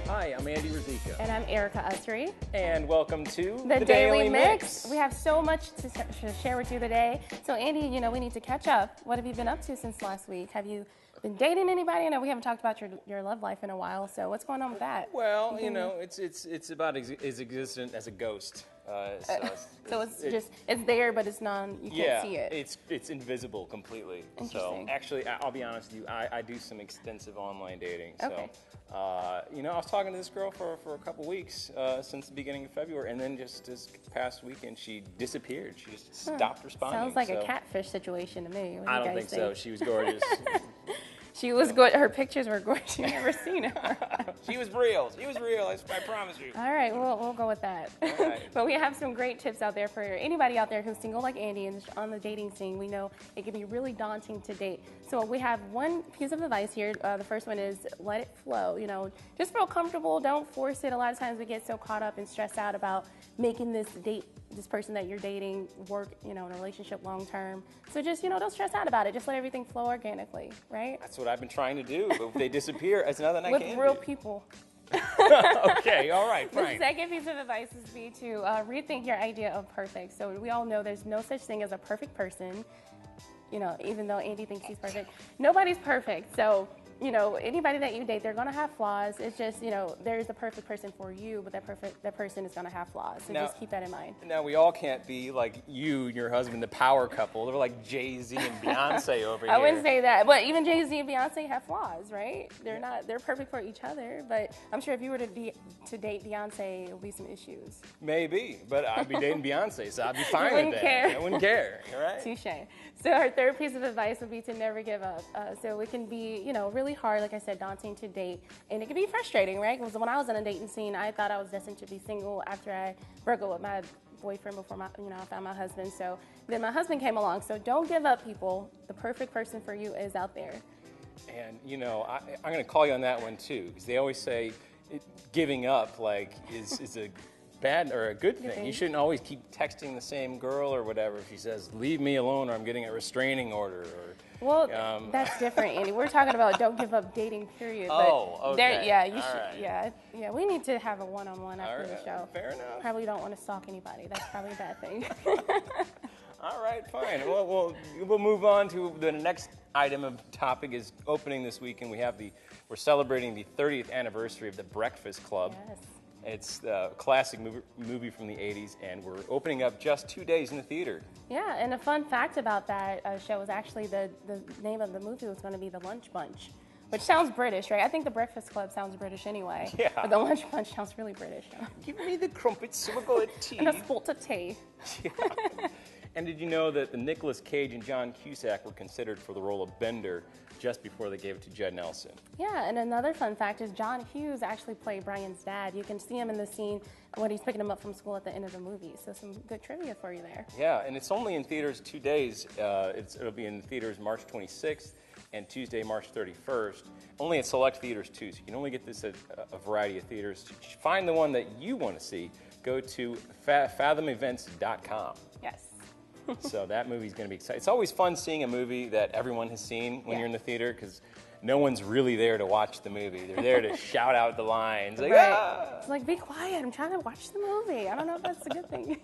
Hi, I'm Andy Ruzicka. And I'm Erica Ussery. And welcome to the Daily Mix. We have so much to share with you today. So Andy, you know, we need to catch up. What have you been up to since last week? Have you been dating anybody? I know we haven't talked about your love life in a while, so what's going on with that? Well, you know, it's about as existent as a ghost. So it's there, but it's you can't see it. Yeah, it's invisible completely. So actually, I'll be honest with you, I do some extensive online dating. Okay. So, you know, I was talking to this girl for a couple weeks since the beginning of February, and then just this past weekend, she disappeared. She just stopped responding. Sounds like a catfish situation to me. I don't think so. She was gorgeous. She was good. Her pictures were gorgeous. You've never seen her. She was real. She was real. I promise you. All right, we'll go with that. All right. But we have some great tips out there for anybody out there who's single like Andy and on the dating scene. We know it can be really daunting to date. So we have one piece of advice here. The first one is let it flow. You know, just feel comfortable. Don't force it. A lot of times we get so caught up and stressed out about making this person that you're dating work, you know, in a relationship long term. So just, you know, don't stress out about it. Just let everything flow organically, right? That's what I've been trying to do. But if they disappear, it's nothing I can do. With real people. Okay, all right, fine. The second piece of advice is to rethink your idea of perfect. So we all know there's no such thing as a perfect person. You know, even though Andy thinks he's perfect, nobody's perfect. So, you know, anybody that you date, they're going to have flaws. It's just, you know, there's the perfect person for you, but that person is going to have flaws. So just keep that in mind. Now, we all can't be like you and your husband, the power couple. They're like Jay-Z and Beyonce over here. I wouldn't say that. But even Jay-Z and Beyonce have flaws, right? They're perfect for each other. But I'm sure if you were to date Beyonce, there would be some issues. Maybe. But I'd be dating Beyonce, so I'd be fine with that. I wouldn't care. All right? Touché. So our third piece of advice would be to never give up. So it can be, you know, really hard, like I said, daunting to date, and it can be frustrating, right? Because when I was in a dating scene, I thought I was destined to be single after I broke up with my boyfriend before I found my husband. So then my husband came along. So don't give up, people. The perfect person for you is out there. And you know, I'm going to call you on that one too, because they always say giving up is a bad or a good thing. You shouldn't always keep texting the same girl or whatever. If she says, leave me alone or I'm getting a restraining order. Well, that's different, Andy. We're talking about don't give up dating, period. Oh, okay. Yeah, you should. Right. Yeah, we need to have a one-on-one after the show. Fair enough. Probably don't want to stalk anybody. That's probably a bad thing. All right, fine. Well, we'll move on to the next item of topic is opening this weekend. We're celebrating the 30th anniversary of the Breakfast Club. Yes. It's a classic movie from the 80s, and we're opening up just 2 days in the theater. Yeah, and a fun fact about that show is actually the name of the movie was going to be The Lunch Bunch, which sounds British, right? I think The Breakfast Club sounds British anyway. Yeah. But The Lunch Bunch sounds really British. Give me the crumpets, we'll go at tea. And a spot of tea. Yeah. And did you know that the Nicolas Cage and John Cusack were considered for the role of Bender just before they gave it to Judd Nelson? Yeah, and another fun fact is John Hughes actually played Brian's dad. You can see him in the scene when he's picking him up from school at the end of the movie. So some good trivia for you there. Yeah, and it's only in theaters 2 days. It'll be in theaters March 26th and Tuesday, March 31st. Only at select theaters too, so you can only get this at a variety of theaters. To find the one that you want to see, go to fathomevents.com. Yes. So that movie's going to be exciting. It's always fun seeing a movie that everyone has seen when you're in the theater, because no one's really there to watch the movie. They're there to shout out the lines. Like, It's like, be quiet. I'm trying to watch the movie. I don't know if that's a good thing.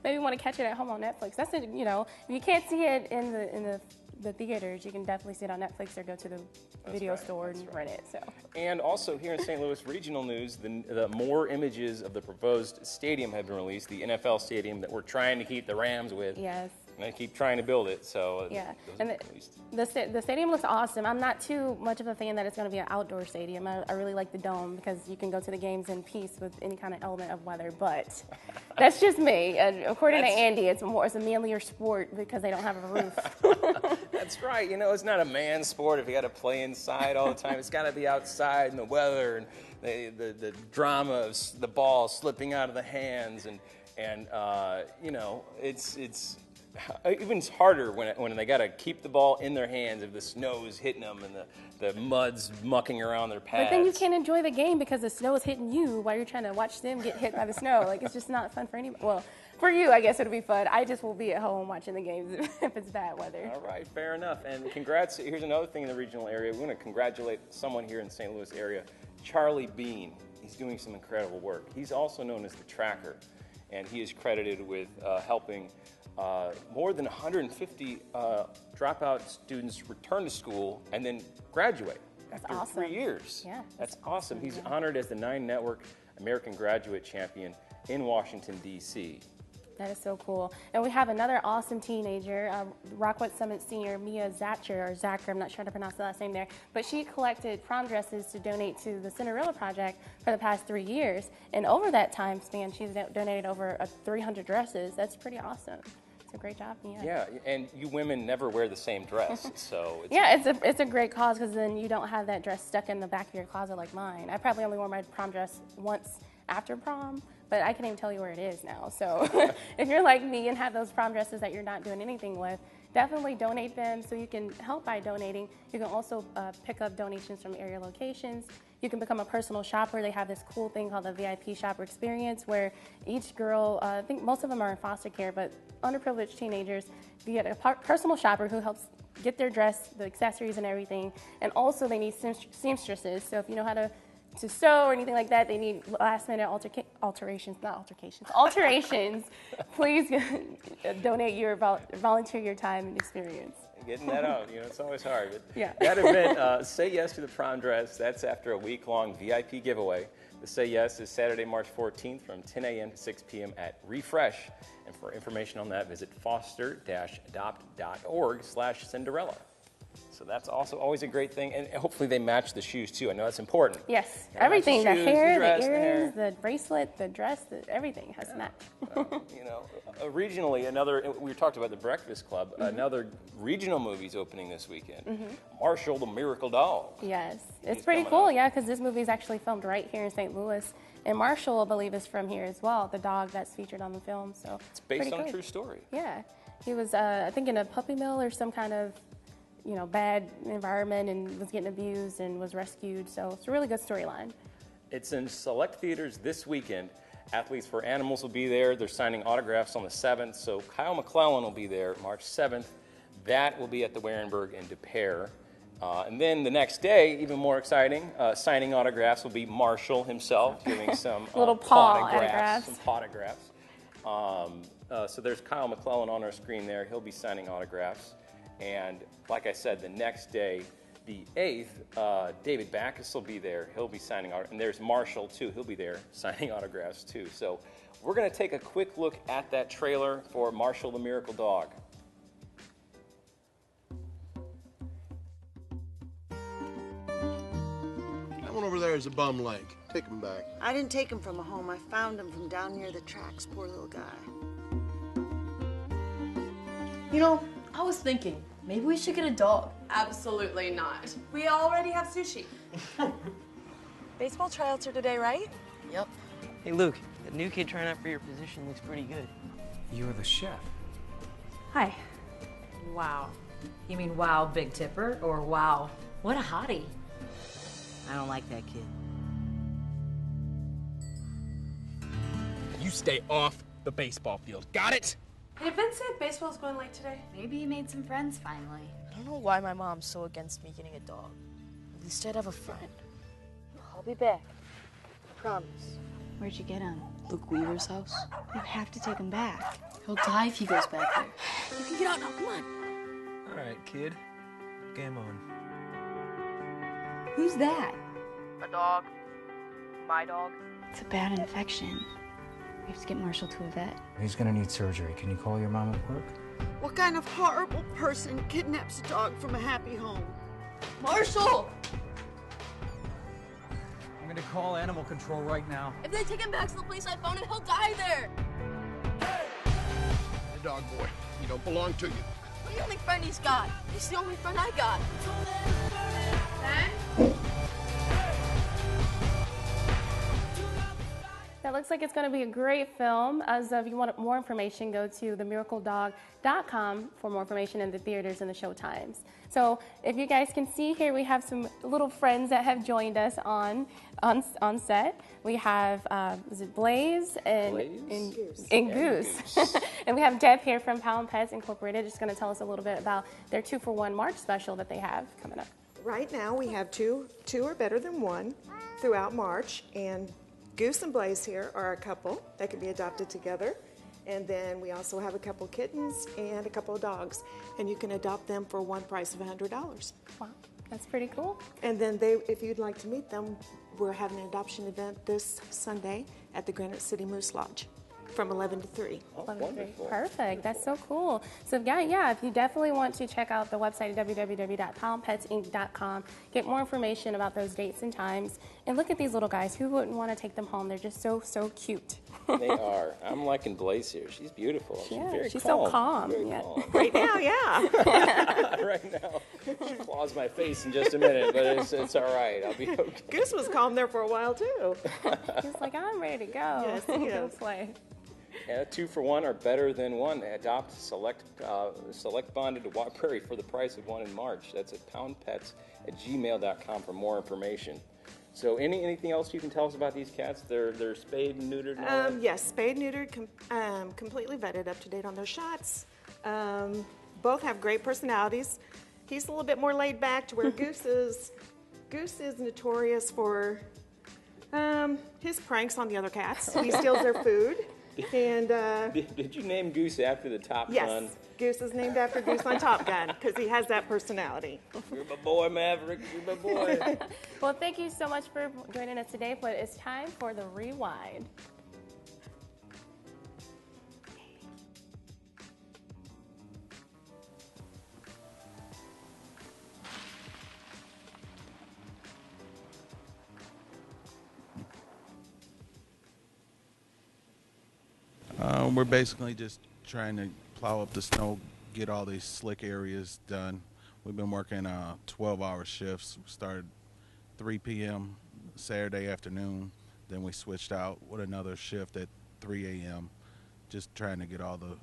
Maybe you want to catch it at home on Netflix. That's it. You know, if you can't see it in the theaters, you can definitely see it on Netflix or go to the video store and rent it. So. And also here in St. Louis regional news, the more images of the proposed stadium have been released, the NFL stadium that we're trying to keep the Rams with. Yes. And they keep trying to build it, so yeah. And the stadium looks awesome. I'm not too much of a fan that it's going to be an outdoor stadium. I really like the dome because you can go to the games in peace with any kind of element of weather. But that's just me. According to Andy, it's a manlier sport because they don't have a roof. That's right. You know, it's not a man's sport if you got to play inside all the time. It's got to be outside in the weather and the drama of the ball slipping out of the hands and you know, it's even harder when they got to keep the ball in their hands if the snow's hitting them and the mud's mucking around their pads. But then you can't enjoy the game because the snow is hitting you while you're trying to watch them get hit by the snow. Like, it's just not fun for anybody. Well, for you, I guess it'll be fun. I just will be at home watching the games if it's bad weather. All right, fair enough. And congrats. Here's another thing in the regional area. We want to congratulate someone here in the St. Louis area, Charlie Bean. He's doing some incredible work. He's also known as the Tracker, and he is credited with helping more than 150 dropout students return to school and then graduate after awesome. 3 years. Yeah, that's awesome. He's honored as the 9 Network American Graduate Champion in Washington, D.C. That is so cool. And we have another awesome teenager, Rockwood Summit senior Mia Zacher, or Zacher, I'm not sure how to pronounce the last name there, but she collected prom dresses to donate to the Cinderella Project for the past 3 years. And over that time span, she's donated over 300 dresses. That's pretty awesome. It's a great job, Mia. Yeah, and you women never wear the same dress, so it's a great cause, because then you don't have that dress stuck in the back of your closet like mine. I probably only wore my prom dress once after prom, but I can't even tell you where it is now. So if you're like me and have those prom dresses that you're not doing anything with, definitely donate them so you can help by donating. You can also pick up donations from area locations. You can become a personal shopper. They have this cool thing called the VIP Shopper Experience, where each girl, I think most of them are in foster care, but underprivileged teenagers, you get a personal shopper who helps get their dress, the accessories and everything. And also they need seamstresses. So if you know how to sew or anything like that, they need last-minute alterations. Please donate your volunteer your time and experience. Getting that out, it's always hard. But yeah. That event, Say Yes to the Prom Dress, that's after a week-long VIP giveaway. The Say Yes is Saturday, March 14th from 10 a.m. to 6 p.m. at Refresh. And for information on that, visit foster-adopt.org/Cinderella. So that's also always a great thing, and hopefully they match the shoes too. I know that's important. Yes, everything, the hair, the earrings, the bracelet, the dress, everything has to match. Regionally, we talked about the Breakfast Club, another regional movie's opening this weekend, Marshall the Miracle Dog. Yes, it's pretty cool, because this movie is actually filmed right here in St. Louis, and Marshall, I believe, is from here as well, the dog that's featured on the film. So it's based on a true story. Yeah, he was, I think, in a puppy mill or some kind of bad environment, and was getting abused and was rescued. So it's a really good storyline. It's in select theaters this weekend. Athletes for Animals will be there. They're signing autographs on the 7th. So Kyle McClellan will be there March 7th. That will be at the Warenberg in De Pere. And then the next day, even more exciting, signing autographs will be Marshall himself, giving some little autographs. So there's Kyle McClellan on our screen there. He'll be signing autographs. And like I said, the next day, the 8th, David Backus will be there. He'll be signing autographs. And there's Marshall, too. He'll be there signing autographs, too. So we're going to take a quick look at that trailer for Marshall the Miracle Dog. That one over there is a bum leg. Take him back. I didn't take him from a home. I found him from down near the tracks. Poor little guy. I was thinking, maybe we should get a dog. Absolutely not. We already have sushi. Baseball tryouts are today, right? Yep. Hey, Luke, the new kid trying out for your position looks pretty good. You're the chef. Hi. Wow. You mean wow, Big Tipper? Or wow, what a hottie? I don't like that kid. You stay off the baseball field. Got it? Hey, Vince said baseball's going late today. Maybe he made some friends finally. I don't know why my mom's so against me getting a dog. At least I'd have a friend. I'll be back. I promise. Where'd you get him? Luke Weaver's house. You have to take him back. He'll die if he goes back there. You can get out now, come on. All right, kid. Game on. Who's that? A dog. My dog. It's a bad infection. We have to get Marshall to a vet. He's gonna need surgery. Can you call your mom at work? What kind of horrible person kidnaps a dog from a happy home? Marshall! I'm gonna call animal control right now. If they take him back to the place I found him, he'll die there. The dog boy. He don't belong to you. We're the only friend he's got. He's the only friend I got. Ben? That looks like it's going to be a great film. If you want more information, go to themiracledog.com for more information in the theaters and the show times. So if you guys can see here, we have some little friends that have joined us on set. We have is it Blaze and Goose. And we have Deb here from Pound Pets Incorporated, just going to tell us a little bit about their 2-for-1 March special that they have coming up. right now we have two are better than one throughout March, and Goose and Blaze here are a couple that can be adopted together. And then we also have a couple kittens and a couple of dogs, and you can adopt them for one price of $100. Wow, that's pretty cool. And then if you'd like to meet them, we're having an adoption event this Sunday at the Granite City Moose Lodge from 11 to 3. Oh, wonderful. Perfect. That's so cool. So yeah, if you definitely want to check out the website at www.poundpetsinc.com, get more information about those dates and times, and look at these little guys. Who wouldn't want to take them home? They're just so cute. They are. I'm liking Blaze here. She's beautiful. She's so calm. Very calm. Right now, yeah. Right now. She claws my face in just a minute, but it's all right. I'll be okay. Goose was calm there for a while, too. He's like, I'm ready to go. Yes, he Go is. play. Yeah, 2 for 1 or better than one. Adopt select bonded to Watt Prairie for the price of one in March. That's at poundpets@gmail.com for more information. So anything else you can tell us about these cats? They're spayed and neutered and all that? Yes, spayed, neutered, completely vetted, up to date on their shots. Both have great personalities. He's a little bit more laid back to where Goose is notorious for his pranks on the other cats. He steals their food. And did you name Goose after the Top Gun? Yes, Goose is named after Goose on Top Gun because he has that personality. You're my boy, Maverick. You're my boy. Well, thank you so much for joining us today, but it's time for the rewind. We're basically just trying to plow up the snow, get all these slick areas done. We've been working 12-hour shifts. We started 3 p.m. Saturday afternoon. Then we switched out with another shift at 3 a.m. just trying to get all the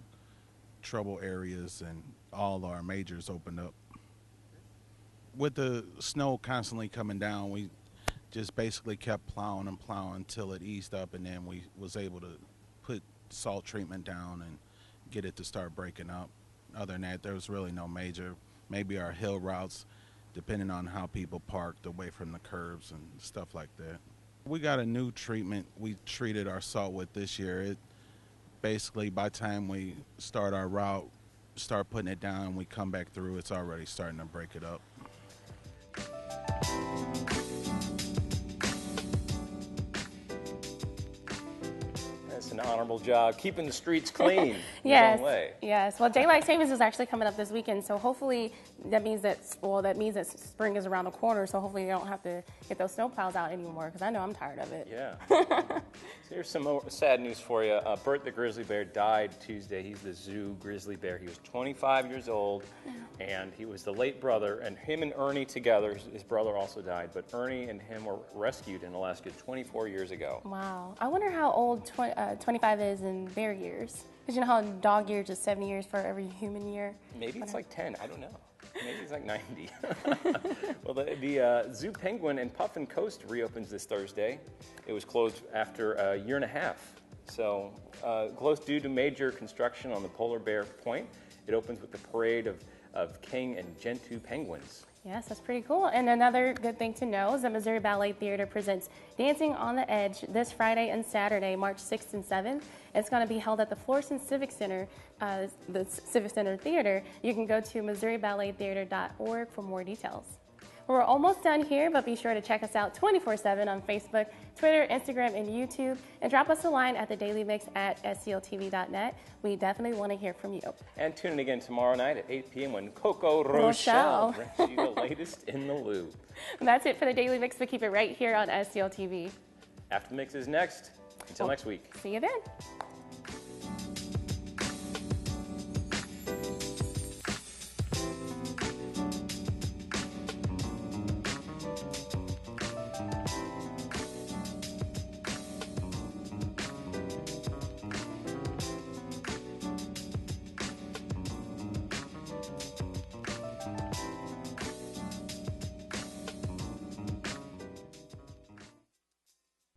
trouble areas and all our majors opened up. With the snow constantly coming down, we just basically kept plowing and plowing until it eased up, and then we was able to put salt treatment down and get it to start breaking up. Other than that, there was really no major. Maybe our hill routes, depending on how people parked away from the curbs and stuff like that. We got a new treatment we treated our salt with this year. It basically, by the time we start our route, start putting it down, we come back through, it's already starting to break it up. That's an honorable job, keeping the streets clean. Yes. Long way. Yes. Well, daylight savings is actually coming up this weekend, so hopefully that means that spring is around the corner. So hopefully you don't have to get those snow plows out anymore, because I know I'm tired of it. Yeah. So here's some more sad news for you. Bert the Grizzly Bear died Tuesday. He's the zoo grizzly bear. He was 25 years old, and he was the late brother. And him and Ernie together, his brother also died, but Ernie and him were rescued in Alaska 24 years ago. Wow. I wonder how old 25 is in bear years. Because you know how dog years is 70 years for every human year? Maybe it's like 10. I don't know. Maybe it's like 90. Well, the Zoo Penguin and Puffin Coast reopens this Thursday. It was closed after a year and a half. So closed due to major construction on the polar bear point. It opens with the parade of king and gentoo penguins. Yes, that's pretty cool. And another good thing to know is the Missouri Ballet Theatre presents Dancing on the Edge this Friday and Saturday, March 6th and 7th. It's going to be held at the Florissant Civic Center, the Civic Center Theater. You can go to MissouriBalletTheater.org for more details. We're almost done here, but be sure to check us out 24/7 on Facebook, Twitter, Instagram, and YouTube, and drop us a line at thedailymix@SLTV.net. We definitely want to hear from you. And tune in again tomorrow night at 8 p.m. when Coco Rochelle brings you the latest in the loop. And that's it for the Daily Mix. We keep it right here on SLTV. After the Mix is next. Until next week. See you then.